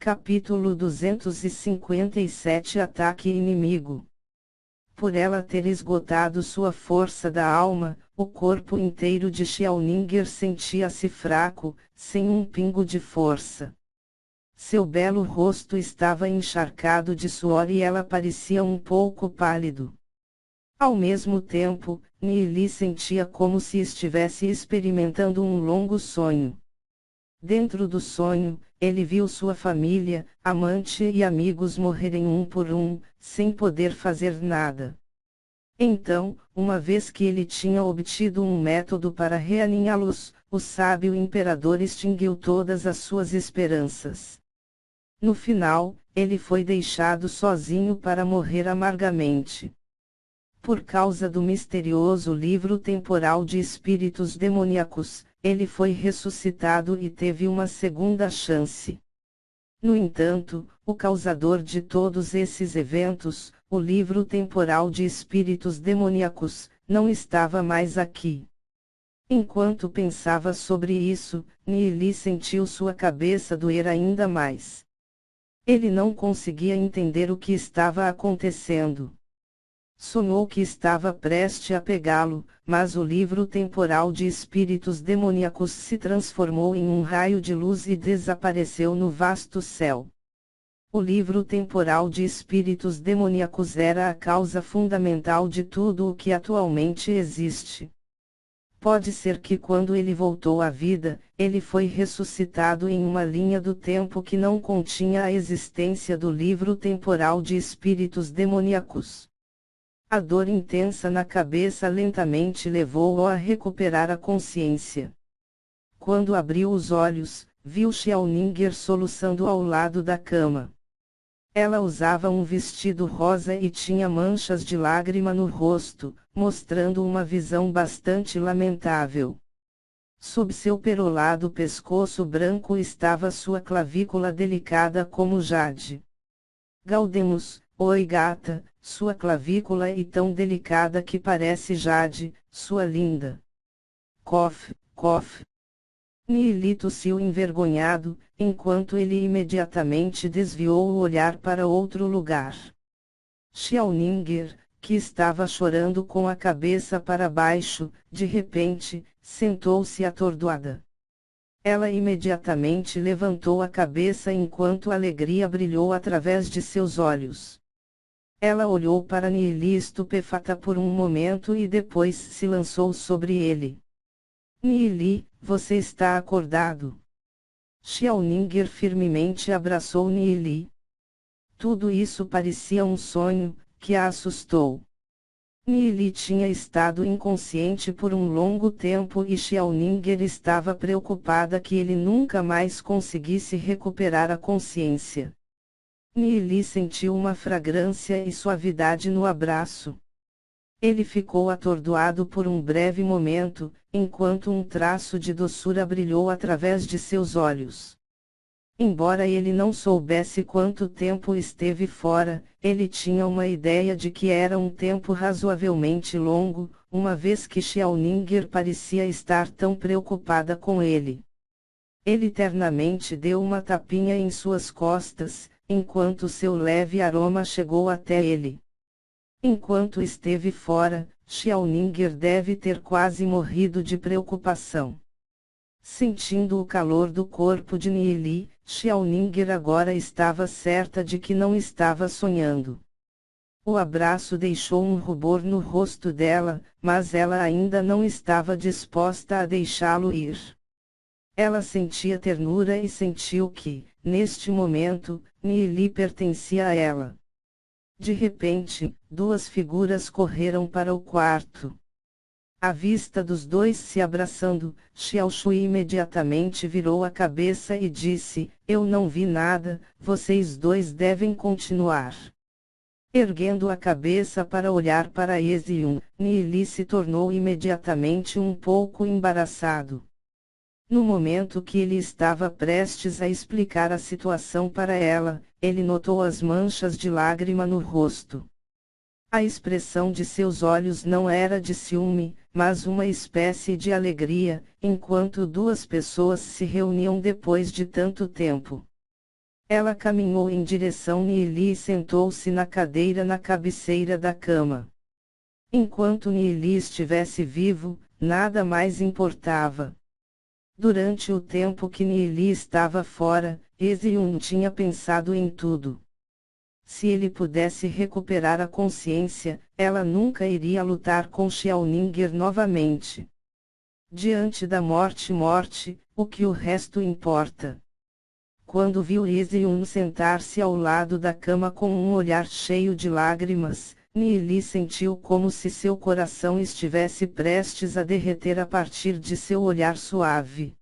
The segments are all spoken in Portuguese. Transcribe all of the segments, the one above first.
Capítulo 257 Ataque inimigo. Por ela ter esgotado sua força da alma, o corpo inteiro de Xiaoninger sentia-se fraco, sem um pingo de força. Seu belo rosto estava encharcado de suor e ela parecia um pouco pálido. Ao mesmo tempo, Nili sentia como se estivesse experimentando um longo sonho. Dentro do sonho, ele viu sua família, amante e amigos morrerem um por um, sem poder fazer nada. Então, uma vez que ele tinha obtido um método para reaninhá-los, o sábio imperador extinguiu todas as suas esperanças. No final, ele foi deixado sozinho para morrer amargamente. Por causa do misterioso livro temporal de espíritos demoníacos, ele foi ressuscitado e teve uma segunda chance. No entanto, o causador de todos esses eventos, o livro temporal de espíritos demoníacos, não estava mais aqui. Enquanto pensava sobre isso, Nili sentiu sua cabeça doer ainda mais. Ele não conseguia entender o que estava acontecendo. Sonhou que estava prestes a pegá-lo, mas o livro temporal de espíritos demoníacos se transformou em um raio de luz e desapareceu no vasto céu. O livro temporal de espíritos demoníacos era a causa fundamental de tudo o que atualmente existe. Pode ser que quando ele voltou à vida, ele foi ressuscitado em uma linha do tempo que não continha a existência do livro temporal de espíritos demoníacos. A dor intensa na cabeça lentamente levou-o a recuperar a consciência. Quando abriu os olhos, viu Xiaoninger soluçando ao lado da cama. Ela usava um vestido rosa e tinha manchas de lágrima no rosto, mostrando uma visão bastante lamentável. Sob seu perolado pescoço branco estava sua clavícula delicada como jade. Gaudemus, oi gata, sua clavícula é tão delicada que parece jade, sua linda. Cof, cof. Nili tossiu envergonhado, enquanto ele imediatamente desviou o olhar para outro lugar. Xiaoninger, que estava chorando com a cabeça para baixo, de repente, sentou-se atordoada. Ela imediatamente levantou a cabeça enquanto a alegria brilhou através de seus olhos. Ela olhou para Nili estupefata por um momento e depois se lançou sobre ele. Nili, você está acordado? Xiaoninger firmemente abraçou Nili. Tudo isso parecia um sonho, que a assustou. Nili tinha estado inconsciente por um longo tempo e Xiaoninger estava preocupada que ele nunca mais conseguisse recuperar a consciência. Nili sentiu uma fragrância e suavidade no abraço. Ele ficou atordoado por um breve momento, enquanto um traço de doçura brilhou através de seus olhos. Embora ele não soubesse quanto tempo esteve fora, ele tinha uma ideia de que era um tempo razoavelmente longo, uma vez que Xiaoninger parecia estar tão preocupada com ele. Ele ternamente deu uma tapinha em suas costas, enquanto seu leve aroma chegou até ele. Enquanto esteve fora, Xiaoninger deve ter quase morrido de preocupação. Sentindo o calor do corpo de Nili, Xiaoninger agora estava certa de que não estava sonhando. O abraço deixou um rubor no rosto dela, mas ela ainda não estava disposta a deixá-lo ir. Ela sentia ternura e sentiu que, neste momento, Nili pertencia a ela. De repente, duas figuras correram para o quarto. À vista dos dois se abraçando, Xiaoshui imediatamente virou a cabeça e disse, eu não vi nada, vocês dois devem continuar. Erguendo a cabeça para olhar para Ezion, Nili se tornou imediatamente um pouco embaraçado. No momento que ele estava prestes a explicar a situação para ela, ele notou as manchas de lágrima no rosto. A expressão de seus olhos não era de ciúme, mas uma espécie de alegria, enquanto duas pessoas se reuniam depois de tanto tempo. Ela caminhou em direção a Nili e sentou-se na cadeira na cabeceira da cama. Enquanto Nili estivesse vivo, nada mais importava. Durante o tempo que Nili estava fora, Ezion tinha pensado em tudo. Se ele pudesse recuperar a consciência, ela nunca iria lutar com Xiaoninger novamente. Diante da morte, o que o resto importa? Quando viu Ezion sentar-se ao lado da cama com um olhar cheio de lágrimas, Nili sentiu como se seu coração estivesse prestes a derreter a partir de seu olhar suave.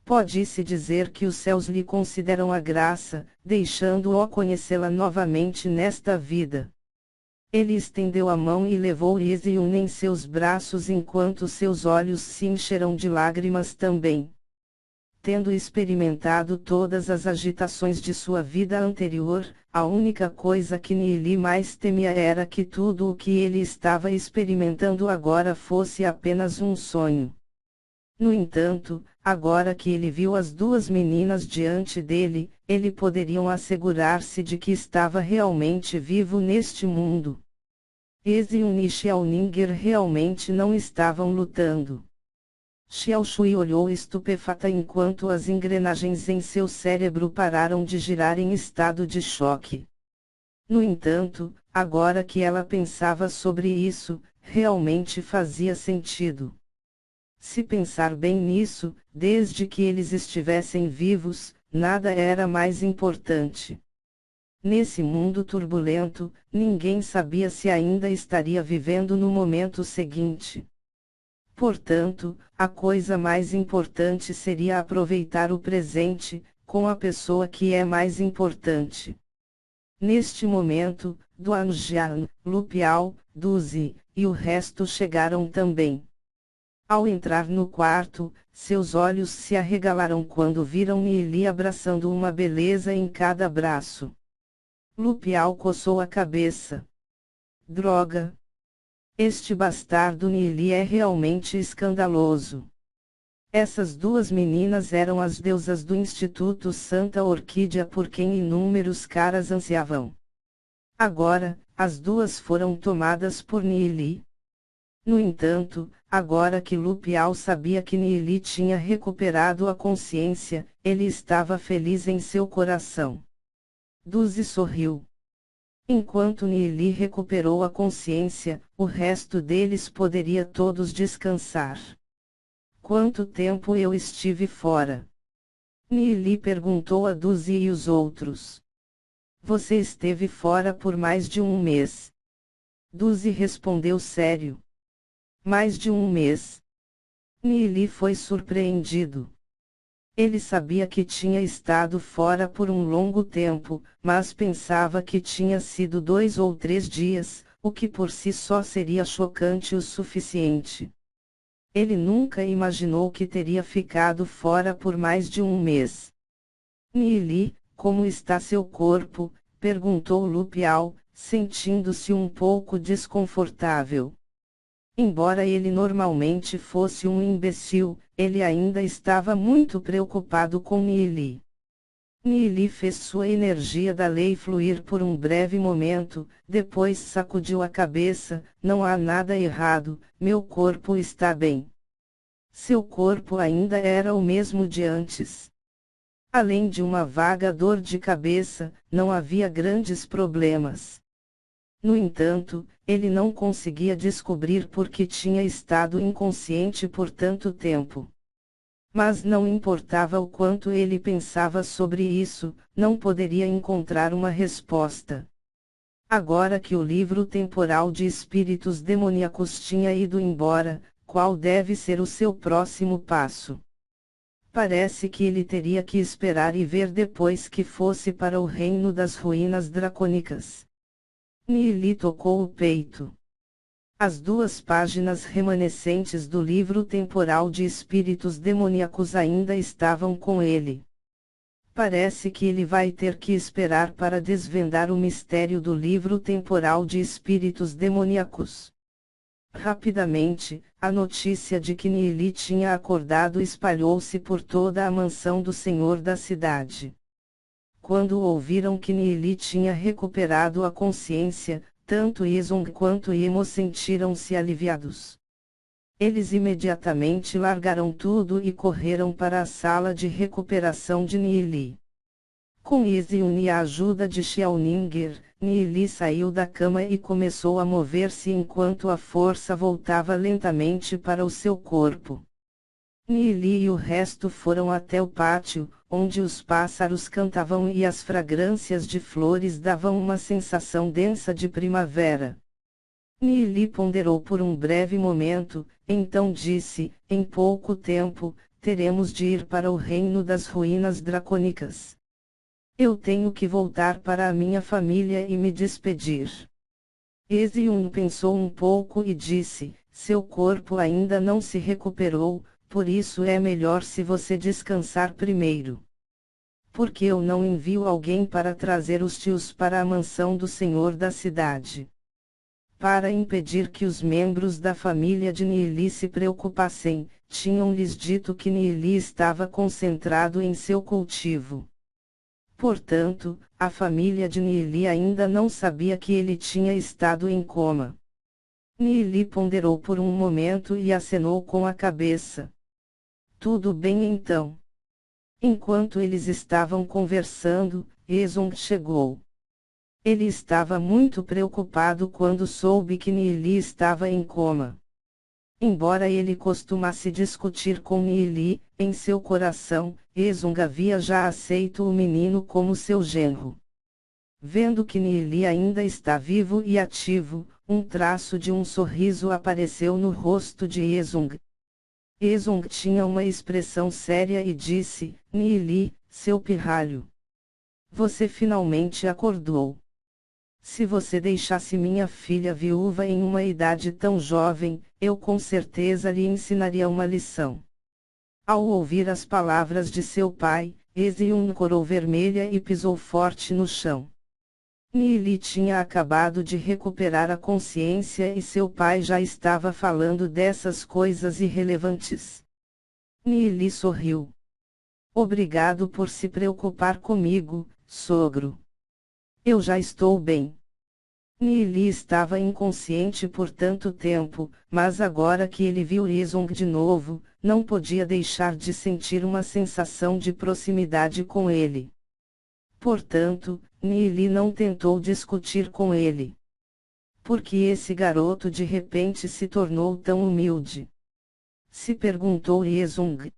Pode-se dizer que os céus lhe consideram a graça, deixando-o conhecê-la novamente nesta vida. Ele estendeu a mão e levou Ezion em seus braços enquanto seus olhos se encheram de lágrimas também. Tendo experimentado todas as agitações de sua vida anterior, a única coisa que Nili mais temia era que tudo o que ele estava experimentando agora fosse apenas um sonho. No entanto, agora que ele viu as duas meninas diante dele, ele poderia assegurar-se de que estava realmente vivo neste mundo. Ezion e Xiaoninger realmente não estavam lutando. Xiao Shui olhou estupefata enquanto as engrenagens em seu cérebro pararam de girar em estado de choque. No entanto, agora que ela pensava sobre isso, realmente fazia sentido. Se pensar bem nisso, desde que eles estivessem vivos, nada era mais importante. Nesse mundo turbulento, ninguém sabia se ainda estaria vivendo no momento seguinte. Portanto, a coisa mais importante seria aproveitar o presente, com a pessoa que é mais importante. Neste momento, Duanjian, Lupiao, Duzi, e o resto chegaram também. Ao entrar no quarto, seus olhos se arregalaram quando viram Nili abraçando uma beleza em cada braço. Lupiao coçou a cabeça. Droga! Este bastardo Nili é realmente escandaloso. Essas duas meninas eram as deusas do Instituto Santa Orquídea por quem inúmeros caras ansiavam. Agora, as duas foram tomadas por Nili. No entanto, agora que Lupiao sabia que Nili tinha recuperado a consciência, ele estava feliz em seu coração. Duzi sorriu. Enquanto Nili recuperou a consciência, o resto deles poderia todos descansar. Quanto tempo eu estive fora? Nili perguntou a Duzi e os outros. Você esteve fora por mais de um mês. Duzi respondeu sério. Mais de um mês. Nili foi surpreendido. Ele sabia que tinha estado fora por um longo tempo, mas pensava que tinha sido 2 ou 3 dias, o que por si só seria chocante o suficiente. Ele nunca imaginou que teria ficado fora por mais de um mês. Nili, como está seu corpo? Perguntou Lupiao, sentindo-se um pouco desconfortável. Embora ele normalmente fosse um imbecil, ele ainda estava muito preocupado com Nili. Nili fez sua energia da lei fluir por um breve momento, depois sacudiu a cabeça, não há nada errado, meu corpo está bem. Seu corpo ainda era o mesmo de antes. Além de uma vaga dor de cabeça, não havia grandes problemas. No entanto, ele não conseguia descobrir por que tinha estado inconsciente por tanto tempo. Mas não importava o quanto ele pensava sobre isso, não poderia encontrar uma resposta. Agora que o livro temporal de espíritos demoníacos tinha ido embora, qual deve ser o seu próximo passo? Parece que ele teria que esperar e ver depois que fosse para o reino das ruínas dracônicas. Nili tocou o peito. As 2 páginas remanescentes do livro temporal de espíritos demoníacos ainda estavam com ele. Parece que ele vai ter que esperar para desvendar o mistério do livro temporal de espíritos demoníacos. Rapidamente, a notícia de que Nili tinha acordado espalhou-se por toda a mansão do senhor da cidade. quando ouviram que Nili tinha recuperado a consciência, tanto Yezong quanto Emo sentiram-se aliviados. Eles imediatamente largaram tudo e correram para a sala de recuperação de Nili. Com Yezong e a ajuda de Xiaoninger, Nili saiu da cama e começou a mover-se enquanto a força voltava lentamente para o seu corpo. Nili e o resto foram até o pátio, onde os pássaros cantavam e as fragrâncias de flores davam uma sensação densa de primavera. Nili ponderou por um breve momento, então disse: em pouco tempo, teremos de ir para o reino das ruínas dracônicas. Eu tenho que voltar para a minha família e me despedir. Ezion pensou um pouco e disse: seu corpo ainda não se recuperou, por isso é melhor se você descansar primeiro. Por que eu não envio alguém para trazer os tios para a mansão do senhor da cidade? Para impedir que os membros da família de Nili se preocupassem, tinham-lhes dito que Nili estava concentrado em seu cultivo. Portanto, a família de Nili ainda não sabia que ele tinha estado em coma. Nili ponderou por um momento e acenou com a cabeça. Tudo bem então. Enquanto eles estavam conversando, Ezong chegou. Ele estava muito preocupado quando soube que Nili estava em coma. Embora ele costumasse discutir com Nili, em seu coração, Ezong havia já aceito o menino como seu genro. Vendo que Nili ainda está vivo e ativo, um traço de um sorriso apareceu no rosto de Ezong. Ezong tinha uma expressão séria e disse: Nili, seu pirralho. Você finalmente acordou. Se você deixasse minha filha viúva em uma idade tão jovem, eu com certeza lhe ensinaria uma lição. Ao ouvir as palavras de seu pai, Ezion corou vermelha e pisou forte no chão. Nili tinha acabado de recuperar a consciência e seu pai já estava falando dessas coisas irrelevantes. Nili sorriu. Obrigado por se preocupar comigo, sogro. Eu já estou bem. Nili estava inconsciente por tanto tempo, mas agora que ele viu Ezong de novo, não podia deixar de sentir uma sensação de proximidade com ele. Portanto, Nili não tentou discutir com ele. Por que esse garoto de repente se tornou tão humilde? Se perguntou Ezong.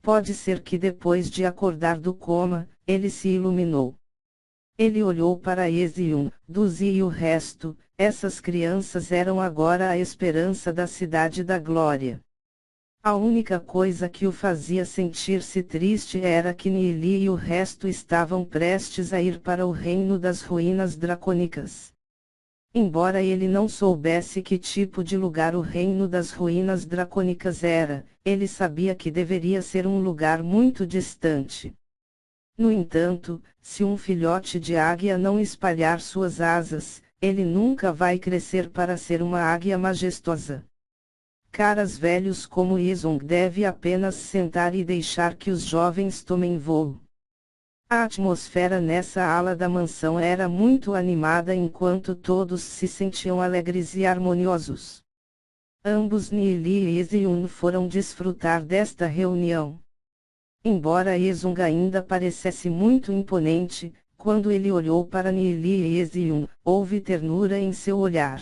Pode ser que depois de acordar do coma, ele se iluminou. Ele olhou para Ezion, Duzi e o resto. Essas crianças eram agora a esperança da Cidade da Glória. A única coisa que o fazia sentir-se triste era que Nili e o resto estavam prestes a ir para o reino das ruínas dracônicas. Embora ele não soubesse que tipo de lugar o reino das ruínas dracônicas era, ele sabia que deveria ser um lugar muito distante. No entanto, se um filhote de águia não espalhar suas asas, ele nunca vai crescer para ser uma águia majestosa. Caras velhos como Ezong deve apenas sentar e deixar que os jovens tomem voo. A atmosfera nessa ala da mansão era muito animada enquanto todos se sentiam alegres e harmoniosos. Ambos Nili e Ezion foram desfrutar desta reunião. Embora Ezong ainda parecesse muito imponente, quando ele olhou para Nili e Ezion, houve ternura em seu olhar.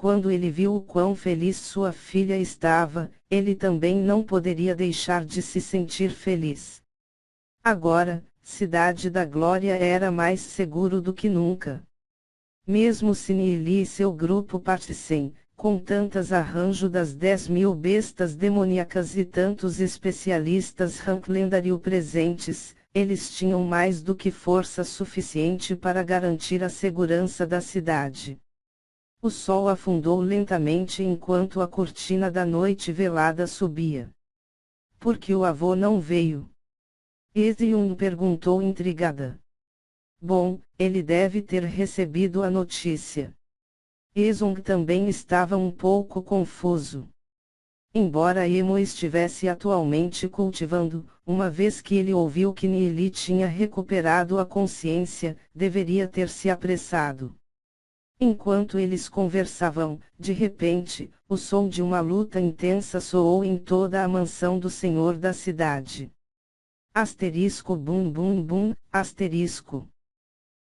Quando ele viu o quão feliz sua filha estava, ele também não poderia deixar de se sentir feliz. Agora, Cidade da Glória era mais seguro do que nunca. Mesmo se Nili e seu grupo partissem, com tantas arranjo das 10.000 bestas demoníacas e tantos especialistas Ranklendario presentes, eles tinham mais do que força suficiente para garantir a segurança da cidade. O sol afundou lentamente enquanto a cortina da noite velada subia. Por que o avô não veio? Ezion perguntou intrigada. Bom, ele deve ter recebido a notícia. Ezong também estava um pouco confuso. Embora Emo estivesse atualmente cultivando, uma vez que ele ouviu que Neeli tinha recuperado a consciência, deveria ter se apressado. Enquanto eles conversavam, de repente, o som de uma luta intensa soou em toda a mansão do senhor da cidade. Asterisco bum bum bum, asterisco.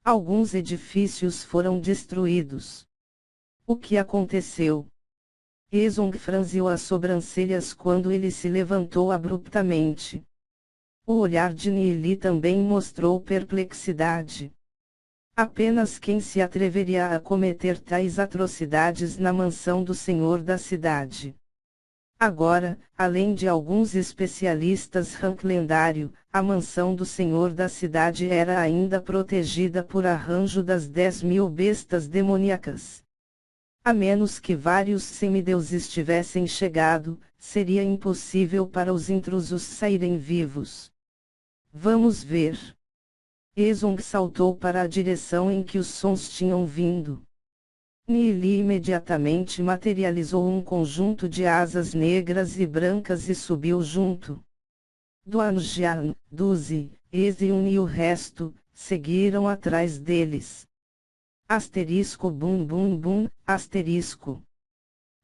Alguns edifícios foram destruídos. O que aconteceu? Ezong franziu as sobrancelhas quando ele se levantou abruptamente. O olhar de Neeli também mostrou perplexidade. Apenas quem se atreveria a cometer tais atrocidades na mansão do senhor da cidade? Agora, além de alguns especialistas rank lendário, a mansão do senhor da cidade era ainda protegida por arranjo das 10.000 bestas demoníacas. A menos que vários semideuses tivessem chegado, seria impossível para os intrusos saírem vivos. Vamos ver. Ezong saltou para a direção em que os sons tinham vindo. Neeli imediatamente materializou um conjunto de asas negras e brancas e subiu junto. Duanjian, Duzi, Eziun e o resto, seguiram atrás deles. Asterisco bum bum bum, asterisco.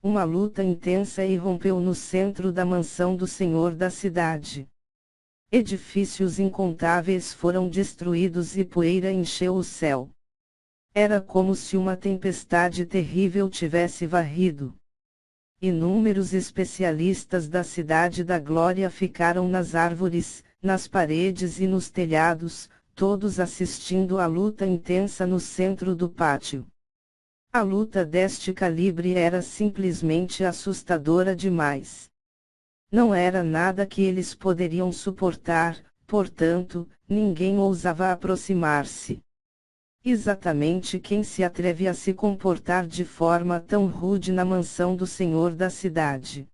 Uma luta intensa irrompeu no centro da mansão do senhor da cidade. Edifícios incontáveis foram destruídos e poeira encheu o céu. Era como se uma tempestade terrível tivesse varrido. Inúmeros especialistas da Cidade da Glória ficaram nas árvores, nas paredes e nos telhados, todos assistindo à luta intensa no centro do pátio. A luta deste calibre era simplesmente assustadora demais. Não era nada que eles poderiam suportar, portanto, ninguém ousava aproximar-se. Exatamente quem se atreve a se comportar de forma tão rude na mansão do senhor da cidade?